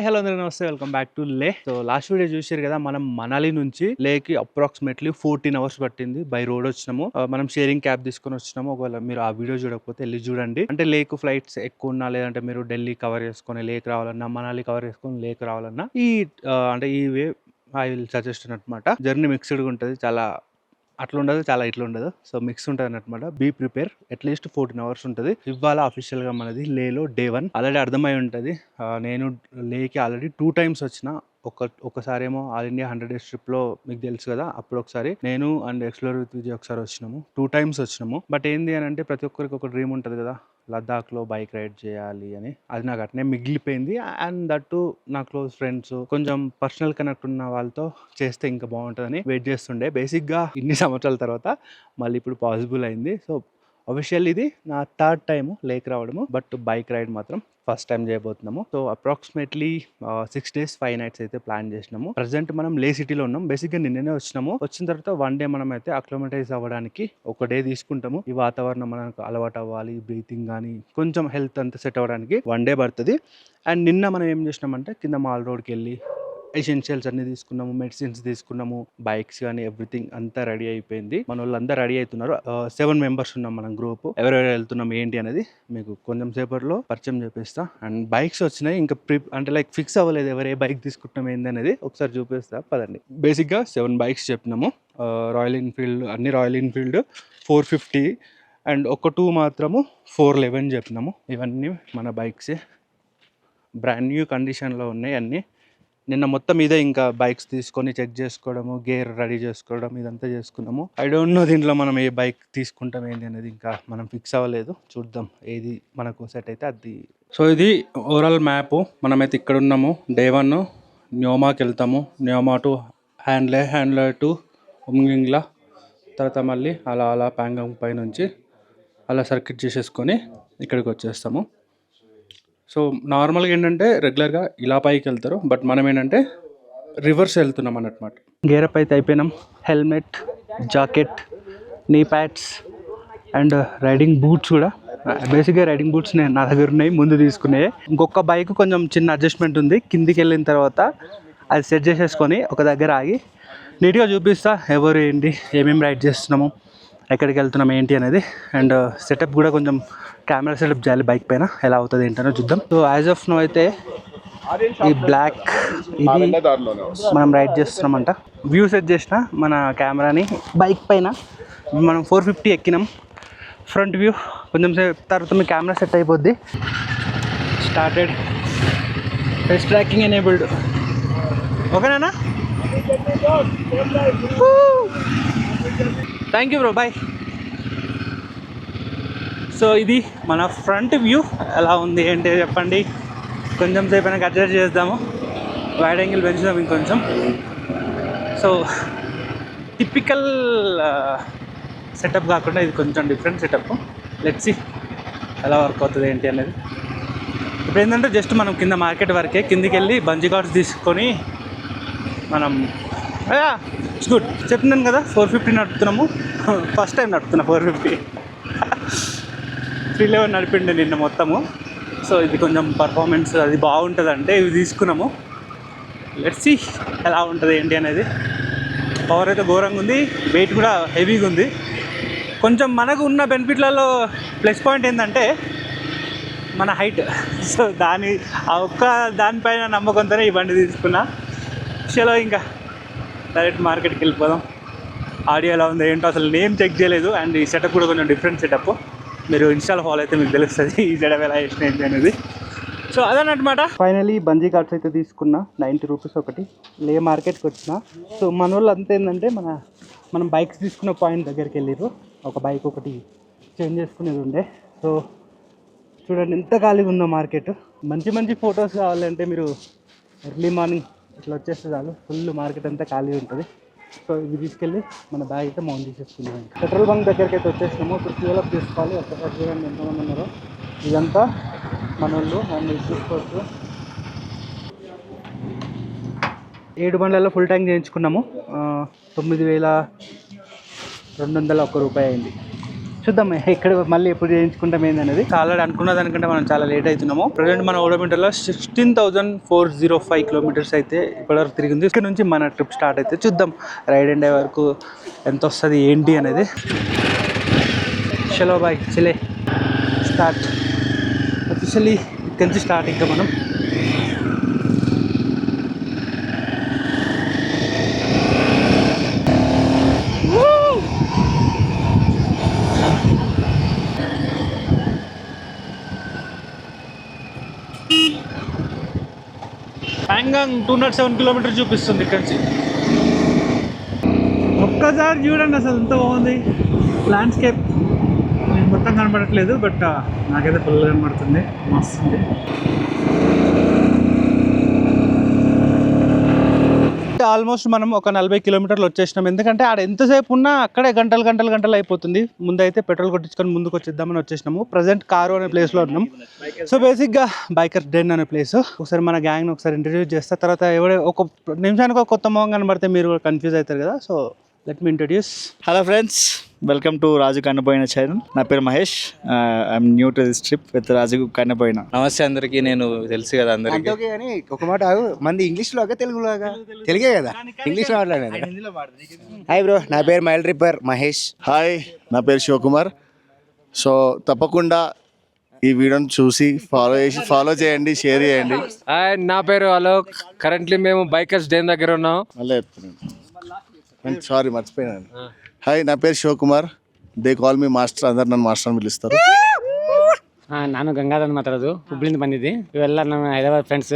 Hi hello అందరూ నమస్తే, welcome back to లే. సో లాస్ట్ వీడియో చూసారు కదా, మనం మనాలి నుంచి లేకి అప్రాక్సిమేట్లీ 14 అవర్స్ పట్టింది. బై రోడ్ వచ్చినాము. మనం షేరింగ్ క్యాబ్ తీసుకొని వచ్చినాము. ఒకవేళ మీరు ఆ వీడియో చూడకపోతే వెళ్ళి చూడండి. అంటే లేక్ ఫ్లైట్స్ ఎక్కువ ఉన్నా, లేదంటే మీరు ఢిల్లీ కవర్ చేసుకొని లేక్ రావాలన్నా, మనాలి కవర్ చేసుకొని లేక్ రావాలన్నా అంటే ఈ వే ఐ విల్ సజెస్ట్ అనమాట. జర్నీ మిక్స్డ్గా ఉంటుంది, చాలా అట్లా ఉండదు, చాలా ఇట్లా ఉండదు. సో మిక్స్ ఉంటుంది అనమాట. Be prepare. అట్లీస్ట్ 14 అవర్స్ ఉంటుంది. ఇవాళ అఫీషియల్ గా మనది లేలో డే 1 ఆల్రెడీ అర్థమై ఉంటుంది. నేను లేకి ఆల్రెడీ 2 times వచ్చిన. ఒకసారి ఏమో ఆల్ ఇండియా 100 days ట్రిప్ లో మీకు తెలుసు కదా, అప్పుడు ఒకసారి నేను అండ్ ఎక్స్ప్లోర్ విత్ విజయ్ ఒకసారి వచ్చినాము. 2 times వచ్చినాము. బట్ ఏంది అని అంటే, ప్రతి ఒక్కరికి ఒక డ్రీమ్ ఉంటుంది కదా, లద్దాఖ్ లో బైక్ రైడ్ చేయాలి అని. అది నాకు అట్నే మిగిలిపోయింది. అండ్ దట్టు నా క్లోజ్ ఫ్రెండ్స్, కొంచెం పర్సనల్ కనెక్ట్ ఉన్న వాళ్ళతో చేస్తే ఇంకా బాగుంటుందని వెయిట్ చేస్తుండే. బేసిక్ గా ఇన్ని సంవత్సరాల తర్వాత మళ్ళీ ఇప్పుడు పాసిబుల్ అయింది. సో అఫీషియల్ ఇది నా 3rd టైం లేక్ రావడము. బట్ బైక్ రైడ్ మాత్రం ఫస్ట్ టైం చేయబోతున్నాము. సో అప్రాక్సిమేట్లీ 6 days 5 nights అయితే ప్లాన్ చేసినాము. ప్రజెంట్ మనం లే సిటీలో ఉన్నాం. బేసిక్ గా నిన్ననే వచ్చినాము. వచ్చిన తర్వాత 1 day మనం అయితే అక్లమటైజ్ అవ్వడానికి ఒక డే తీసుకుంటాము. ఈ వాతావరణం మనకు అలవాటు అవ్వాలి, బ్రీతింగ్ కానీ కొంచెం హెల్త్ అంతా సెట్ అవ్వడానికి 1 day పడుతుంది. అండ్ నిన్న మనం ఏం చేసినామంటే, కింద మాల్ రోడ్కి వెళ్ళి ఎసెన్షియల్స్ అన్ని తీసుకున్నాము, మెడిసిన్స్ తీసుకున్నాము, బైక్స్ కానీ ఎవ్రీథింగ్ అంతా రెడీ అయిపోయింది. మన వాళ్ళందరూ రెడీ అవుతున్నారు. 7 members ఉన్నాం మనం గ్రూప్. ఎవరెవరు వెళ్తున్నాం ఏంటి అనేది మీకు కొంచెం సేపట్లో పరిచయం చేపిస్తా. అండ్ బైక్స్ వచ్చినాయి, ఇంకా అంటే లైక్ ఫిక్స్ అవ్వలేదు ఎవరు ఏ బైక్ తీసుకుంటాం ఏంది అనేది. ఒకసారి చూపిస్తా పదండి. బేసిక్ గా 7 bikes చెప్పినాము. రాయల్ ఎన్ఫీల్డ్, అన్ని రాయల్ ఎన్ఫీల్డ్ 450 అండ్ ఒక 2 మాత్రము 411 చెప్పినాము. ఇవన్నీ మన బైక్సే, బ్రాండ్ న్యూ కండిషన్లో ఉన్నాయి అన్నీ. నిన్న మొత్తం ఇదే, ఇంకా బైక్స్ తీసుకొని చెక్ చేసుకోవడము, గేర్ రెడీ చేసుకోవడం, ఇదంతా చేసుకున్నాము. ఐ డోంట్ నో దీంట్లో మనం ఏ బైక్ తీసుకుంటాం ఏంటి అనేది ఇంకా మనం ఫిక్స్ అవ్వలేదు. చూద్దాం ఏది మనకు సెట్ అయితే అది. సో ఇది ఓవరాల్ మ్యాప్. మనమైతే ఇక్కడ ఉన్నాము. డే 1 న్యోమాకి వెళ్తాము. న్యోమా టు హ్యాండ్లే టు ఉమ్గింగ్లా, తర్వాత మళ్ళీ అలా ప్యాంగాంగ్ పై నుంచి అలా సర్కిట్ చేసేసుకొని ఇక్కడికి వచ్చేస్తాము. సో నార్మల్గా ఏంటంటే రెగ్యులర్గా ఇలా పైకి వెళ్తారు, బట్ మనం ఏంటంటే రివర్స్ వెళ్తున్నాం అన్నమాట. గేరప్ అయితే అయిపోయినాం. హెల్మెట్, జాకెట్, నీ ప్యాడ్స్ అండ్ రైడింగ్ బూట్స్ కూడా. బేసిక్గా రైడింగ్ బూట్స్ నా దగ్గర ఉన్నాయి, ముందు తీసుకునే. ఇంకొక బైక్ కొంచెం చిన్న అడ్జస్ట్మెంట్ ఉంది. కిందికి వెళ్ళిన తర్వాత అది సెట్ చేసేసుకొని ఒక దగ్గర ఆగి నీట్గా చూపిస్తా ఎవరు ఏంటి, ఏమేమి రైడ్ చేస్తున్నాము, ఎక్కడికి వెళ్తున్నాం ఏంటి అనేది. అండ్ సెటప్ కూడా కొంచెం కెమెరా సెటప్ చేయాలి బైక్ పైన, ఎలా అవుతుంది ఏంటనో చూద్దాం. సో యాజ్ ఆఫ్ నో అయితే ఈ బ్లాక్ ఇది మనం రైడ్ చేస్తున్నామంట. వ్యూ సెట్ చేసిన మన కెమెరాని బైక్ పైన. మనం 450 ఎక్కినాం. ఫ్రంట్ వ్యూ కొంచెం సేపు తర్వాత మీ కెమెరా సెట్ అయిపోద్ది. స్టార్టెడ్. Face tracking enabled. ఓకేనా? Thank you bro, bye. So ఇది మన ఫ్రంట్ వ్యూ. ఎలా ఉంది ఏంటి చెప్పండి. కొంచెం సేపు అయినా అడ్జస్ట్ చేద్దాము, వైడ్ యాంగిల్ పెంచుదాం ఇంకొంచెం. సో టిపికల్ సెటప్ కాకుండా ఇది కొంచెం డిఫరెంట్ సెటప్. లెట్స్ సీ ఎలా వర్క్ అవుతుంది ఏంటి అనేది. ఇప్పుడు ఏంటంటే జస్ట్ మనం కింద మార్కెట్ వరకే, కిందికి వెళ్ళి బంజీ కార్డ్స్ తీసుకొని మనం ఇట్స్ గుడ్. చెప్తున్నాను కదా 450 నడుపుతున్నాము. First time నడుపుతున్నా 450. 311 నడిపిండే నిన్న మొత్తము. సో ఇది కొంచెం పర్ఫార్మెన్స్ అది బాగుంటుంది అంటే ఇవి తీసుకున్నాము. లెట్స్ సీ ఎలా ఉంటుంది ఏంటి అనేది. పవర్ అయితే ఘోరంగా ఉంది, వెయిట్ కూడా హెవీగా ఉంది. కొంచెం మనకు ఉన్న బెనిఫిట్లలో ప్లస్ పాయింట్ ఏంటంటే మన హైట్. సో ఆ ఒక్క దానిపైన నమ్మకంతోనే ఈ బండి తీసుకున్నా. చలో ఇంకా డైరెక్ట్ మార్కెట్కి వెళ్ళిపోదాం. ఆడియో ఎలా ఉంది ఏంటో అసలు నేమ్ చెక్ చేయలేదు. అండ్ ఈ సెటప్ కూడా కొంచెం డిఫరెంట్ సెటప్. మీరు ఇన్స్టాలో ఫాలో అయితే మీకు తెలుస్తుంది ఈ సెటప్ ఎలా చేసిన ఏంటి అనేది. సో అదనమాట. ఫైనలీ బంజీ కార్డ్స్ అయితే తీసుకున్నా. 90 rupees ఒకటి. లే మార్కెట్కి వచ్చిన. సో మన వాళ్ళు అంతా ఏంటంటే మనం బైక్స్ తీసుకున్న పాయింట్ దగ్గరికి వెళ్ళారు. ఒక బైక్ ఒకటి చేంజ్ చేసుకునేది ఉండే. సో చూడండి ఎంత ఖాళీగా ఉందో మార్కెట్. మంచి ఫొటోస్ కావాలంటే మీరు ఎర్లీ మార్నింగ్ ఇట్లా వచ్చేస్తే చాలు, ఫుల్ మార్కెట్ అంతా ఖాళీ ఉంటుంది. సో ఇవి తీసుకెళ్ళి మన బ్యాగ్ అయితే మౌంట్ చేసేసుకున్నాం. పెట్రోల్ బంక్ దగ్గరికి అయితే వచ్చేసినాము. ఇప్పుడు ఫ్యూల్ అప్ చేసుకోవాలి. ఒక్కసారి చూడండి ఎంతమంది ఉన్నారో. ఇదంతా మన వాళ్ళు. అండ్ ఇది చూసుకోవచ్చు. 7 బండ్లలో ఫుల్ ట్యాంక్ చేయించుకున్నాము. 9,201 రూపాయి అయింది. చూద్దాం ఇక్కడ మళ్ళీ ఎప్పుడు చేయించుకుంటాం ఏందనేది. ఆల్రెడీ అనుకున్న దానికంటే మనం చాలా లేట్ అవుతున్నాము. ప్రజెంట్ మన ఓడోమీటర్లో 16,405 కిలోమీటర్స్ అయితే ఇప్పటివరకు తిరిగింది. ఇక్కడ నుంచి మన ట్రిప్ స్టార్ట్ అయితే చూద్దాం రైడ్ అండ్ డే వరకు ఎంత వస్తుంది ఏంటి అనేది. చలో బాయ్ చలే స్టార్ట్ అఫీషియలీ ఇక్కడి నుంచి స్టార్ట్. ఇంకా మనం ప్యాంగాంగ్ 207 కిలోమీటర్ చూపిస్తుంది ఇక్కడి నుంచి. ఒక్కసారి చూడండి అసలు ఎంత బాగుంది ల్యాండ్స్కేప్. మొత్తం కనబడట్లేదు బట్ నాకైతే ఫుల్ కనబడుతుంది, మస్తుంది. ఆల్మోస్ట్ మనం ఒక 40 కిలోమీటర్లు వచ్చేసినాం. ఎందుకంటే ఆడ ఎంతసేపు ఉన్నా అక్కడే గంటలు అయిపోతుంది. ముందైతే పెట్రోల్ కొట్టించుకొని ముందుకు వచ్చేద్దామని వచ్చేసినాము. ప్రజెంట్ కారు అనే ప్లేస్లో ఉన్నాం. సో బేసిక్గా బైకర్స్ డెన్ అనే ప్లేస్. ఒకసారి మన గ్యాంగ్ని ఒకసారి ఇంట్రడ్యూస్ చేస్తా. తర్వాత ఎవడే ఒక నిమిషానికి ఒక కొత్త మొహం కనబడితే మీరు కన్ఫ్యూజ్ అవుతారు కదా. So let me introduce. Hello friends, welcome to Raju Kannaboina channel. నా పేరు Mahesh. I'm new to this trip with Raju Kannaboina. నమస్తే అందరికి. నేను తెలుసు కదా అందరికి. ఓకే కానీ ఒక మాట మంది ఇంగ్లీష్ లోగా తెలుగులోగా? తెలుగే కదా, ఇంగ్లీష్ మాట్లాడలేదు. హాయ్ బ్రో, నా పేరు మైల్ ట్రిప్పర్ మహేష్. హాయ్, నా పేరు శివకుమార్. సో తప్పకుండా ఈ వీడియోని చూసి ఫాలో చేయండి, షేర్ చేయండి. నా పేరు అలోక్. కరెంట్లీ మేము బైకర్స్ డేన్ దగ్గర ఉన్నాం. మళ్ళీ చెప్తున్నాను, సారీ మర్చిపోయినాను. హాయ్, నా పేరు Shivakumar. They call me master. అందరు నన్ను మాస్టర్ అని పిలుస్తారు. ನಾನು ಗಂಗಾಧರ್ ಮಾತಾಡೋದು, ಹುಬ್ಳಿಂದ ಬಂದಿದ್ದೆ. ಇವೆಲ್ಲ ನಮ್ಮ ಹೈದರಾಬಾದ್ ಫ್ರೆಂಡ್ಸ್.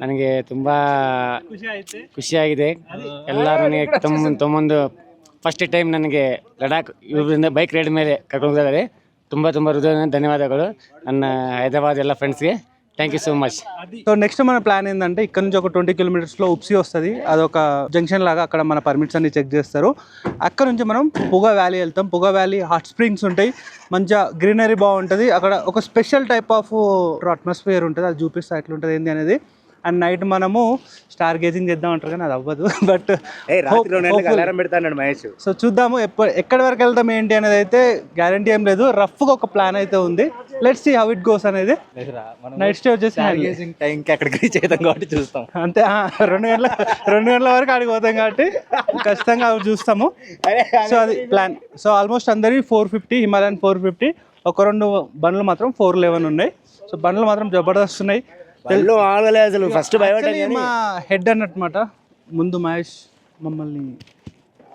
ನನಗೆ ತುಂಬ ಖುಷಿಯಾಗಿದೆ. ಎಲ್ಲ ನನಗೆ ತೊಂಬಂದು ಫಸ್ಟ್ ಟೈಮ್ ನನಗೆ ಲಡಾಖ್ ಇವರಿಂದ ಬೈಕ್ ರೈಡ್ ಮೇಲೆ ಕರ್ಕೊಂಡು ಹೋಗಿದ್ದಾರೆ. ತುಂಬ ಹೃದಯ ಧನ್ಯವಾದಗಳು ನನ್ನ ಹೈದರಾಬಾದ್ ಎಲ್ಲ ಫ್ರೆಂಡ್ಸ್ಗೆ. Thank you so much. So next మన ప్లాన్ ఏంటంటే ఇక్కడ నుంచి ఒక 20 కిలోమీటర్స్లో ఉప్సీ వస్తుంది. అదొక జంక్షన్ లాగా, అక్కడ మన పర్మిట్స్ అన్ని చెక్ చేస్తారు. అక్కడ నుంచి మనం పుగా వ్యాలీ వెళ్తాం. పుగా వ్యాలీ హాట్ స్ప్రింగ్స్ ఉంటాయి, మంచిగా గ్రీనరీ బాగుంటుంది. అక్కడ ఒక స్పెషల్ టైప్ ఆఫ్ అట్మాస్ఫియర్ ఉంటుంది, అది చూపిస్తా ఎట్లా ఉంటుంది ఏంటి అనేది. అండ్ నైట్ మనము స్టార్ గేజింగ్ చేద్దాం అంటారు కానీ అది అవ్వదు. బట్ అలారం పెడతాను మహేష్. సో చూద్దాము ఎక్కడి వరకు వెళ్తాం ఏంటి అనేది అయితే గ్యారంటీ ఏం లేదు. రఫ్గా ఒక ప్లాన్ అయితే ఉంది. Let's see how it goes అనేది. నైట్ స్టే వచ్చేసి టైంకి అక్కడికి రీచ్ అవుతాం కాబట్టి చూస్తాం. అంతే, 2 గంటల వరకు ఆడికి పోతాం కాబట్టి ఖచ్చితంగా అవి చూస్తాము. సో అది ప్లాన్. సో ఆల్మోస్ట్ అందరి 450 హిమాలయన్ 450. ఒక 2 బండ్లు మాత్రం 411 ఉన్నాయి. సో బండ్లు మాత్రం జబర్దస్త్ ఉన్నాయి. అసలు ఫస్ట్ మా హెడ్ అన్నమాట ముందు మహేష్ మమ్మల్ని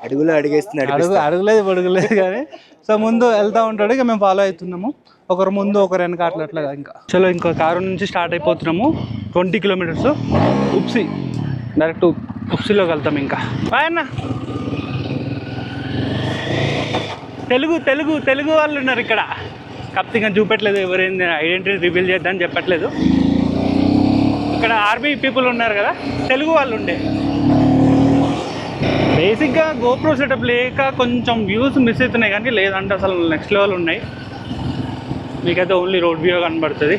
అడుగులేస్తున్నాడు. అడుగులేదు కానీ సో ముందు వెళ్తూ ఉంటాడు, ఇక మేము ఫాలో అవుతున్నాము. ఒకరు ముందు ఒకరు వెనక అట్లా ఇంకా. చలో ఇంకో కారు నుంచి స్టార్ట్ అయిపోతున్నాము. 20 కిలోమీటర్స్ ఉప్సీ, డైరెక్ట్ ఉప్సీలోకి వెళ్తాం. ఇంకా అన్న తెలుగు వాళ్ళు ఉన్నారు ఇక్కడ. కాకపోతే ఇంకా చూపెట్టలేదు, ఎవరైంది ఐడెంటిటీ రివీల్ చేద్దామని చెప్పట్లేదు. ఇక్కడ ఆర్మీ పీపుల్ ఉన్నారు కదా, తెలుగు వాళ్ళు ఉండే. బేసిక్గా గోప్రో సెటప్ లేక కొంచెం వ్యూస్ మిస్ అవుతున్నాయి, కానీ లేదంటే అసలు నెక్స్ట్ లెవెల్ ఉన్నాయి. మీకైతే ఓన్లీ రోడ్ వ్యూ కనబడుతుంది.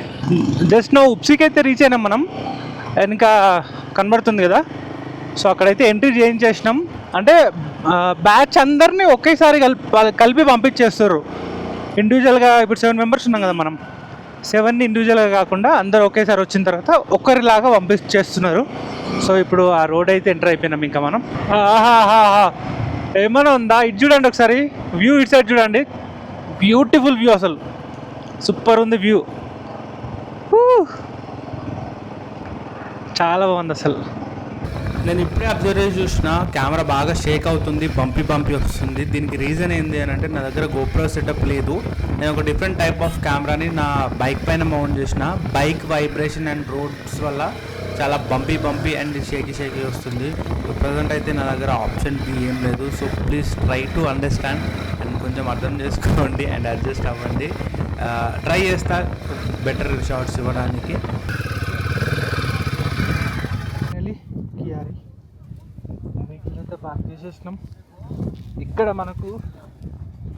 జస్ట్ నో ఉప్సీకి అయితే రీచ్ అయినాం మనం. ఇంకా కనబడుతుంది కదా. సో అక్కడైతే ఎంట్రీ చేయించేసినాం. అంటే బ్యాచ్ అందరినీ ఒకేసారి కలిపి పంపించేస్తారు. ఇండివిజువల్గా ఇప్పుడు 7 మెంబర్స్ ఉన్నాం కదా, మనం 7ని ఇండివిజువల్గా కాకుండా అందరు ఒకేసారి వచ్చిన తర్వాత ఒక్కరిలాగా పంపించేస్తున్నారు. సో ఇప్పుడు ఆ రోడ్ అయితే ఎంటర్ అయిపోయినాం. ఇంకా మనం ఏమైనా ఉందా? ఇటు చూడండి ఒకసారి వ్యూ, ఇటు సైడ్ చూడండి. బ్యూటిఫుల్ వ్యూ, అసలు సూపర్ ఉంది వ్యూ. చాలా బాగుంది అసలు. నేను ఇప్పుడే అబ్జర్వ్ చేసి చూసిన కెమెరా బాగా షేక్ అవుతుంది, బంపి వస్తుంది. దీనికి రీజన్ ఏంటి అని అంటే నా దగ్గర గోప్రో సెటప్ లేదు. నేను ఒక డిఫరెంట్ టైప్ ఆఫ్ కెమెరాని నా బైక్ పైన మౌంట్ చేసిన. బైక్ వైబ్రేషన్ అండ్ రోడ్స్ వల్ల చాలా బంపీ అండ్ షేకీ వస్తుంది. ప్రజెంట్ అయితే నా దగ్గర ఆప్షన్ ఏం లేదు. So please try to understand and కొంచెం అర్థం చేసుకోండి అండ్ అడ్జస్ట్ అవ్వండి. ట్రై చేస్తా బెటర్ షార్ట్స్ ఇవ్వడానికి. పార్క్ చేసేసినాం. ఇక్కడ మనకు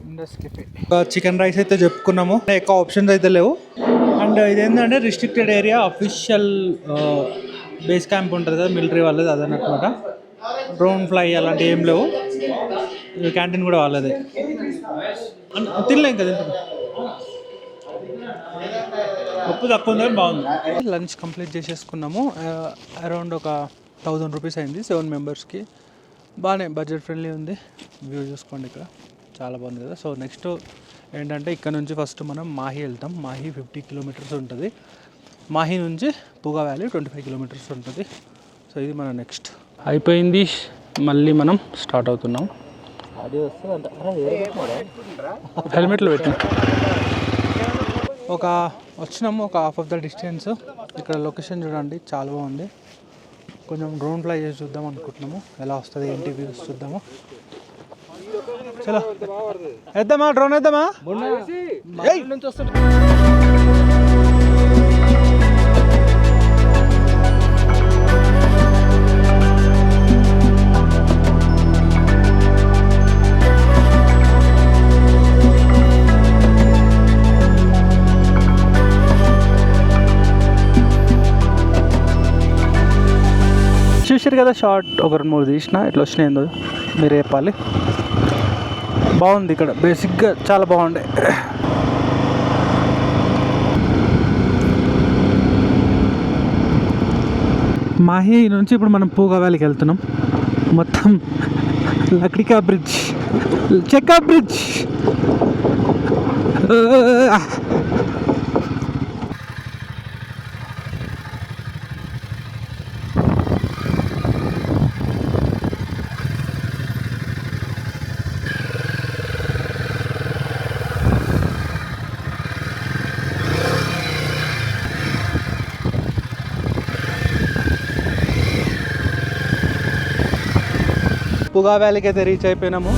ఇండస్ కెఫే, చికెన్ రైస్ అయితే చెప్పుకున్నాము. ఎక్కువ ఆప్షన్స్ అయితే లేవు. అండ్ ఇదేంటంటే restricted area, official base camp ఉంటుంది కదా మిలిటరీ వాళ్ళది, అదనమాట. డ్రోన్ ఫ్లై అలాంటివి ఏం లేవు. క్యాంటీన్ కూడా వాళ్ళదే. తినలే ఇంకా తింటున్నా. ఉప్పు తక్కువ ఉందని బాగుంది. లంచ్ కంప్లీట్ చేసేసుకున్నాము. అరౌండ్ ఒక 1000 రూపీస్ అయింది 7 మెంబర్స్కి. బాగానే బడ్జెట్ ఫ్రెండ్లీ ఉంది. వ్యూ చూసుకోండి ఇక్కడ చాలా బాగుంది కదా. సో నెక్స్ట్ ఏంటంటే ఇక్కడ నుంచి ఫస్ట్ మనం మాహి వెళ్తాం. మాహి 50 కిలోమీటర్స్ ఉంటుంది. మాహి నుంచి పూగా వ్యాలీ 25 కిలోమీటర్స్ ఉంటుంది. సో ఇది మన నెక్స్ట్ అయిపోయింది. మళ్ళీ మనం స్టార్ట్ అవుతున్నాం. హెల్మెట్లు పెట్టినాం. వచ్చినాము ఒక హాఫ్ ఆఫ్ ద డిస్టెన్స్. ఇక్కడ లొకేషన్ చూడండి చాలా బాగుంది. కొంచెం డ్రోన్ ఫ్లై చేసి చూద్దాం అనుకుంటున్నాము. ఎలా వస్తుంది ఏంటి వ్యూస్ చూద్దాము. చలో వేద్దామా, డ్రోన్ వేద్దామా. చూసారు కదా షార్ట్ ఒక 2-3 తీసిన ఎట్లా వచ్చినాయిందో మీరే చెప్పాలి. బాగుంది ఇక్కడ బేసిక్గా చాలా బాగుండే. మాహి నుంచి ఇప్పుడు మనం పూగా వ్యాలీకి వెళ్తున్నాం. మొత్తం లక్డికా బ్రిడ్జ్, చెక్కా బ్రిడ్జ్. పూగా వ్యాలీకి అయితే రీచ్ అయిపోయినాము.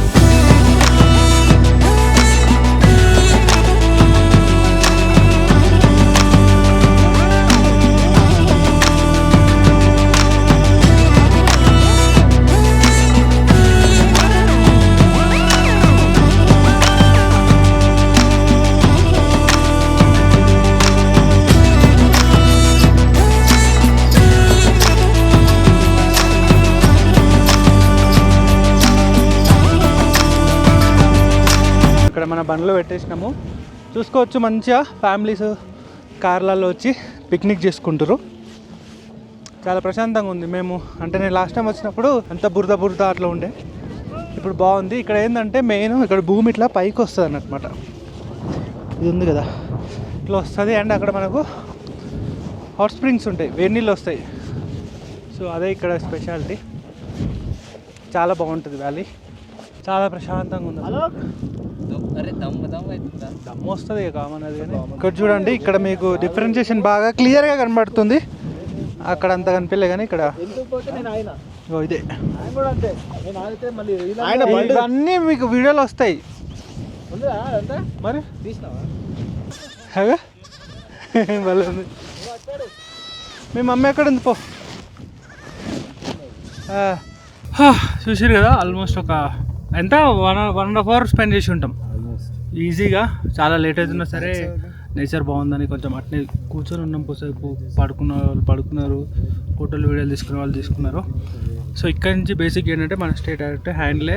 ఇక్కడ మన బండ్లో పెట్టేసినాము. చూసుకోవచ్చు మంచిగా ఫ్యామిలీస్ కార్లలో వచ్చి పిక్నిక్ చేసుకుంటారు. చాలా ప్రశాంతంగా ఉంది. నేను లాస్ట్ టైం వచ్చినప్పుడు అంత బురద అట్లా ఉండే. ఇప్పుడు బాగుంది. ఇక్కడ ఏంటంటే మెయిన్ ఇక్కడ భూమి ఇట్లా పైకి వస్తుంది అన్నమాట. ఇది ఉంది కదా ఇట్లా వస్తుంది. అండ్ అక్కడ మనకు హాట్ స్ప్రింగ్స్ ఉంటాయి, వేడి నీళ్ళు వస్తాయి. సో అదే ఇక్కడ స్పెషాలిటీ. చాలా బాగుంటుంది వ్యాలీ, చాలా ప్రశాంతంగా ఉంది. దమ్ము వస్తుంది కామన్ అది. కానీ ఇక్కడ చూడండి, ఇక్కడ మీకు డిఫరెన్షియేషన్ బాగా క్లియర్గా కనబడుతుంది. అక్కడ అంత కనిపించలే కానీ ఇక్కడ ఇదే ఇవన్నీ మీకు వీడియోలు వస్తాయి మరి. భలే ఉంది. మీ మమ్మీ ఎక్కడ ఉంది పో. చూసారు కదా ఆల్మోస్ట్ ఒక ఎంత 1.5 hours స్పెండ్ చేసి ఉంటాం ఈజీగా. చాలా లేట్ అవుతున్నా సరే నేచర్ బాగుందని కొంచెం అట్నే కూర్చొని ఉన్నాం. కొద్దిసేపు పడుకున్న వాళ్ళు పడుకున్నారు, ఫోటోలు వీడియోలు తీసుకునే వాళ్ళు తీసుకున్నారు. సో ఇక్కడ నుంచి బేసిక్ ఏంటంటే మన స్టే డైరెక్ట్ హ్యాండ్లే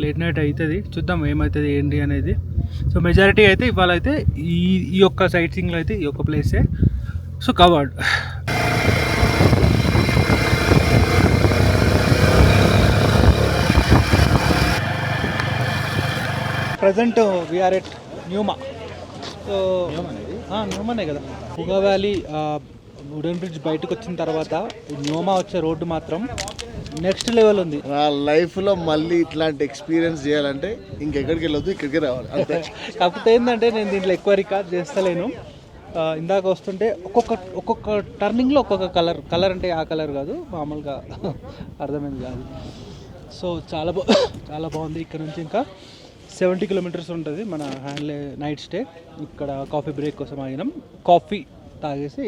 లేట్ నైట్ అవుతుంది. చూద్దాం ఏమవుతుంది ఏంటి అనేది. సో మెజారిటీ అయితే ఇవాళ అయితే ఈ యొక్క సైట్ సీయింగ్లో అయితే ఈ యొక్క ప్లేసే so covered. Present we are at Nyoma. So న్యూమానే కదా. పూగా వ్యాలీ వుడెన్ బ్రిడ్జ్ బయటకు వచ్చిన తర్వాత న్యూమా వచ్చే రోడ్డు మాత్రం నెక్స్ట్ లెవెల్ ఉంది. నా లైఫ్లో మళ్ళీ ఇట్లాంటి ఎక్స్పీరియన్స్ చేయాలంటే ఇంకెక్కడికి వెళ్ళొద్దు, ఇక్కడికి రావాలి అంతే. కాకపోతే ఏంటంటే నేను దీంట్లో ఎక్కువ రికార్డ్ చేస్తలేను. ఇందాక వస్తుంటే ఒక్కొక్క టర్నింగ్లో ఒక్కొక్క కలర్ అంటే ఆ కలర్ కాదు, మామూలుగా అర్థమైంది కాదు. సో చాలా బాగుంది. ఇక్కడ నుంచి ఇంకా 70 కిలోమీటర్స్ ఉంటుంది మన హ్యాండ్లే నైట్ స్టే. ఇక్కడ కాఫీ బ్రేక్ కోసం ఆగినాం. కాఫీ తాగేసి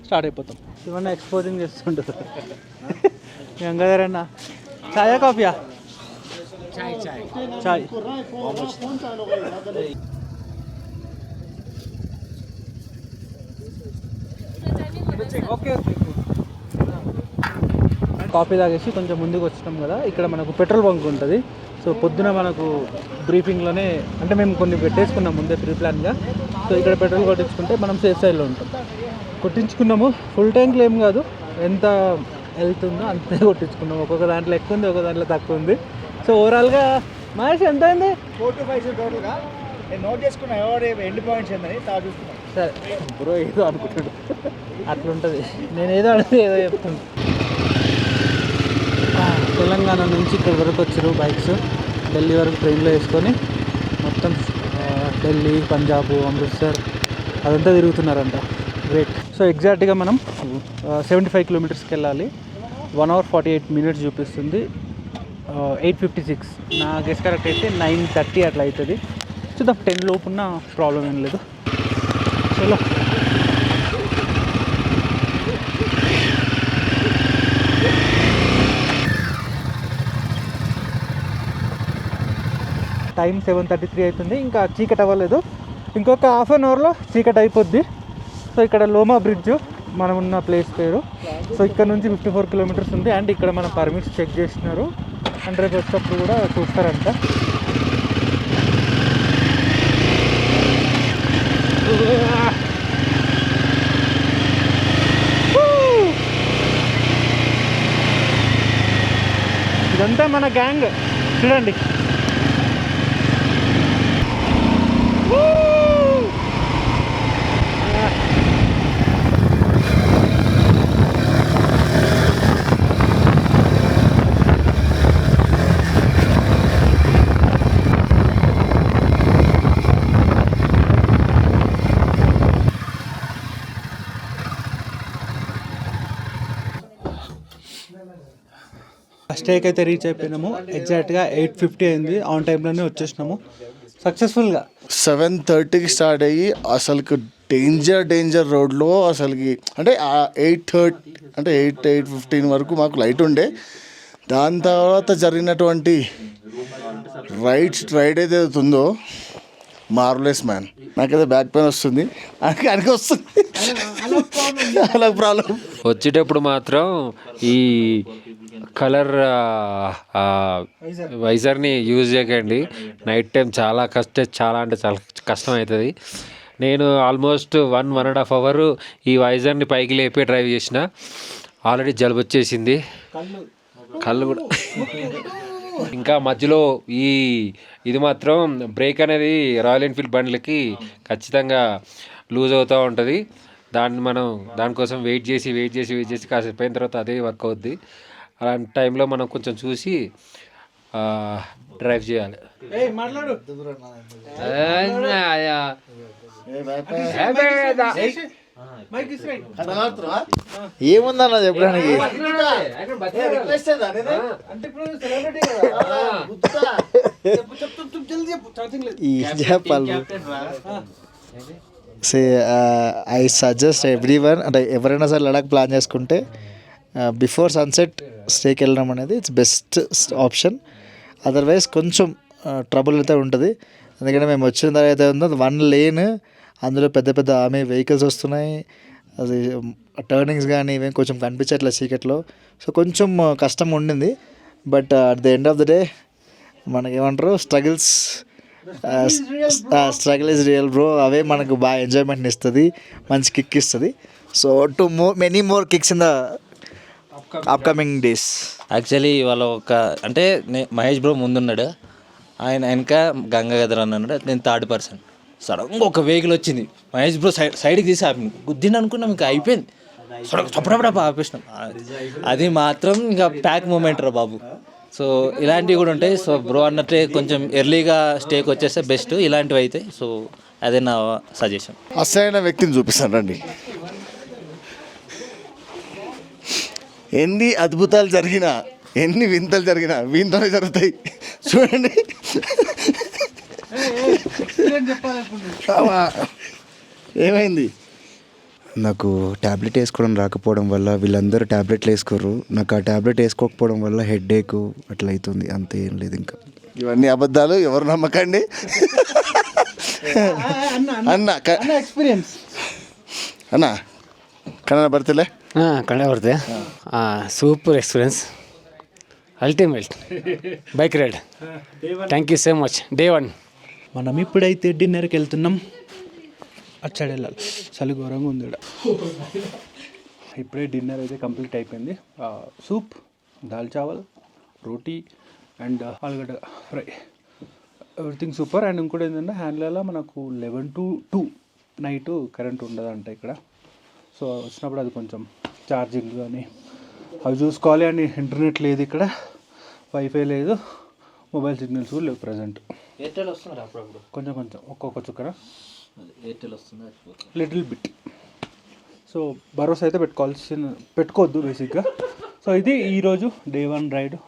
స్టార్ట్ అయిపోతాం. ఇవన్నీ ఎక్స్పోజింగ్ చేస్తుంటారు. గంగాధరన్న చాయా కాఫీయా? చాయ్. ఓకే కాఫీ తాగేసి కొంచెం ముందుకు వచ్చినాం కదా, ఇక్కడ మనకు పెట్రోల్ బంక్ ఉంటుంది. సో పొద్దున మనకు బ్రీఫింగ్లోనే అంటే మేము కొన్ని పెట్టేసుకున్నాం ముందే ప్రీ ప్లాన్గా. సో ఇక్కడ పెట్రోల్ కొట్టించుకుంటే మనం సేఫ్ సైడ్లో ఉంటాం. కొట్టించుకున్నాము, ఫుల్ ట్యాంక్లో ఏం కాదు, ఎంత వెళ్తుందో అంతే కొట్టించుకున్నాము. ఒక్కొక్క దాంట్లో ఎక్కువ ఉంది, ఒక్కొక్క దాంట్లో తక్కువ ఉంది. సో ఓవరాల్గా మహేష్ ఎంత అయింది? 4 to 5 టోటల్గా. నేను నోట్ చేసుకున్నా ఎవరు ఎండ్ పాయింట్స్ ఏందని చూస్తున్నాను. సరే బ్రో ఏదో అనుకుంటాడు అట్లుంటుంది, నేను ఏదో అడిగితే ఏదో చెప్తాను. తెలంగాణ నుంచి ఇక్కడ వరకు వచ్చారు బైక్స్, ఢిల్లీ వరకు ట్రైన్లో వేసుకొని మొత్తం ఢిల్లీ, పంజాబ్, అమృత్సర్ అదంతా తిరుగుతున్నారంట. గ్రేట్. సో ఎగ్జాక్ట్గా మనం 75 కిలోమీటర్స్కి వెళ్ళాలి. 1 hour 48 minutes చూపిస్తుంది. 8:56 నా గెస్ కరెక్ట్ అయితే 9:30 అట్లా అవుతుంది. చూద్దాం, 10 లోపున్న ప్రాబ్లం ఏం లేదు. చలో టైం 7:33 అవుతుంది, ఇంకా చీకటి అవ్వలేదు. ఇంకొక హాఫ్ అన్ అవర్లో చీకటి అయిపోద్ది. సో ఇక్కడ లోమా బ్రిడ్జ్ మనం ఉన్న ప్లేస్ పేరు. సో ఇక్కడ నుంచి 54 kilometers ఉంది. అండ్ ఇక్కడ మన పర్మిట్స్ చెక్ చేసినారు, అండ్ రేపు వచ్చేటప్పుడు కూడా చూస్తారంట. ఇదంతా మన గ్యాంగ్ చూడండి. స్టేకి అయితే రీచ్ అయిపోయినాము. ఎగ్జాక్ట్గా 8:50 అయింది. ఆన్ టైంలోనే వచ్చేసినాము సక్సెస్ఫుల్గా. 7:30కి స్టార్ట్ అయ్యి అసలుకి డేంజర్ రోడ్లో అసలుకి అంటే 8:30 అంటే 8:15 వరకు మాకు లైట్ ఉండే. దాని తర్వాత జరిగినటువంటి రైడ్ ఏదైతే ఉందో మార్వలెస్ మ్యాన్. నాకైతే బ్యాక్ పెయిన్ వస్తుంది, ఆయనకి వస్తుంది, అలా ప్రాబ్లం. వచ్చేటప్పుడు మాత్రం ఈ కలర్ వైజర్ని యూజ్ చేయకండి. నైట్ టైం చాలా అంటే చాలా కష్టం అవుతుంది. నేను ఆల్మోస్ట్ 1.5 hour ఈ వైజర్ని పైకి లేపి డ్రైవ్ చేసిన. ఆల్రెడీ జలుబు వచ్చేసింది, కళ్ళు కూడా. ఇంకా మధ్యలో ఇది మాత్రం బ్రేక్ అనేది రాయల్ ఎన్ఫీల్డ్ బండ్లకి ఖచ్చితంగా లూజ్ అవుతూ ఉంటుంది. దానికోసం వెయిట్ చేసి కాసేపు అయిన తర్వాత అదే వర్క్ అవుద్ది. అలాంటి టైంలో మనం కొంచెం చూసి డ్రైవ్ చేయాలి. ఏముందన్న చెప్పడానికి? ఐ సజెస్ట్ ఎవ్రీవన్, అంటే ఎవరైనా సరే లడాక్ ప్లాన్ చేసుకుంటే బిఫోర్ సన్సెట్ స్టేకి వెళ్ళడం అనేది ఇట్స్ బెస్ట్ ఆప్షన్. అదర్వైజ్ కొంచెం ట్రబుల్ అయితే ఉంటుంది. ఎందుకంటే మేము వచ్చిన తర్వాత అయితే ఉందో 1 lane, అందులో పెద్ద ఆమె వెహికల్స్ వస్తున్నాయి. అది టర్నింగ్స్ కానీ ఇవేం కొంచెం కనిపించట్లేదు చీకట్లో. సో కొంచెం కష్టం ఉండింది. But at the end of the day మనకేమంటారు, స్ట్రగుల్ ఈజ్ రియల్ బ్రో. అవే మనకు బాగా ఎంజాయ్మెంట్ని ఇస్తుంది, మంచి కిక్ ఇస్తుంది. So many more kicks in the upcoming days. Actually వాళ్ళ అంటే మహేష్ బ్రో ముందున్నాడు, ఆయన వెనక గంగాధర్ అన్నాడు, నేను 3rd person. సడన్గా ఒక వెహికల్ వచ్చింది, మహేష్ బ్రో సైడ్కి తీసి ఆపి గుద్దిని అనుకున్నాం, ఇంకా అయిపోయింది. చప్పుడప్పుడు ఆపేసినాం. అది మాత్రం ఇంకా ప్యాక్ మూమెంట్ రా బాబు. సో ఇలాంటివి కూడా ఉంటాయి. సో బ్రో అన్నట్టే కొంచెం ఎర్లీగా స్టేకి వచ్చేస్తే బెస్ట్ ఇలాంటివి అయితే. సో అదే నా సజెషన్. అసలైన వ్యక్తిని చూపిస్తాను రండి. ఎన్ని అద్భుతాలు జరిగినా, ఎన్ని వింతలు జరిగినా వీంతోనే జరుగుతాయి. చూడండి, ఏమైంది? నాకు ట్యాబ్లెట్ వేసుకోవడం రాకపోవడం వల్ల వీళ్ళందరూ ట్యాబ్లెట్లు వేసుకోరు. నాకు ఆ ట్యాబ్లెట్ వేసుకోకపోవడం వల్ల హెడేక్ అట్లా అవుతుంది, అంతే, ఏం లేదు. ఇంకా ఇవన్నీ అబద్ధాలు, ఎవరు నమ్మకండి. అన్న ఎక్స్పీరియన్స్ అన్న ಕನ್ನಡ ಬರ್ತಿಲ್ಲ? ಕನ್ನಡ ಬರುತ್ತೆ. Super experience, ultimate bike ride. Thank you so much. Day 1 మనం ఇప్పుడైతే డిన్నర్కి వెళ్తున్నాం. అచ్చాడు వెళ్ళాలి, చలి ఘోరంగా ఉంది ఇక్కడ. ఇప్పుడే డిన్నర్ అయితే కంప్లీట్ అయిపోయింది. Soup, dal chawal, roti and ఆలుగడ్డ ఫ్రై, ఎవ్రీథింగ్ సూపర్. అండ్ ఇంకోటి ఏంటంటే హ్యాండ్లలో మనకు 11 to 2 నైట్ కరెంట్ ఉండదంట ఇక్కడ. సో వచ్చినప్పుడు అది కొంచెం ఛార్జింగ్ కానీ అవి చూసుకోవాలి. అండ్ ఇంటర్నెట్ లేదు ఇక్కడ, వైఫై లేదు, మొబైల్ సిగ్నల్స్ కూడా లేవు ప్రజెంట్. ఎయిర్టెల్ వస్తున్నారు అప్పుడప్పుడు, కొంచెం కొంచెం ఒక్కొక్క చుక్కన ఎయిర్టెల్ వస్తుంది. Little bit. సో భరోసా అయితే పెట్టుకోవద్దు బేసిక్గా. సో ఇది ఈరోజు day 1 ride.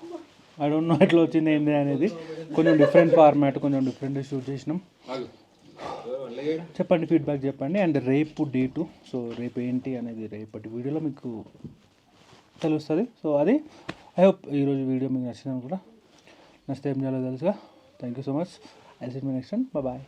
I don't know ఎట్లా వచ్చింది ఏంది అనేది. కొంచెం డిఫరెంట్ ఫార్మాట్, కొంచెం డిఫరెంట్ షూట్ చేసినాం. చెప్పండి, ఫీడ్బ్యాక్ చెప్పండి. అండ్ రేపు డే 2. సో రేపు ఏంటి అనేది రేపటి వీడియోలో మీకు తెలుస్తుంది. సో అది ఐ హోప్ ఈరోజు వీడియో మీకు నచ్చిందని కూడా. నచ్చితే ఏం చేయాలో తెలుసుగా. Thank you so much. I see you next time. Bye.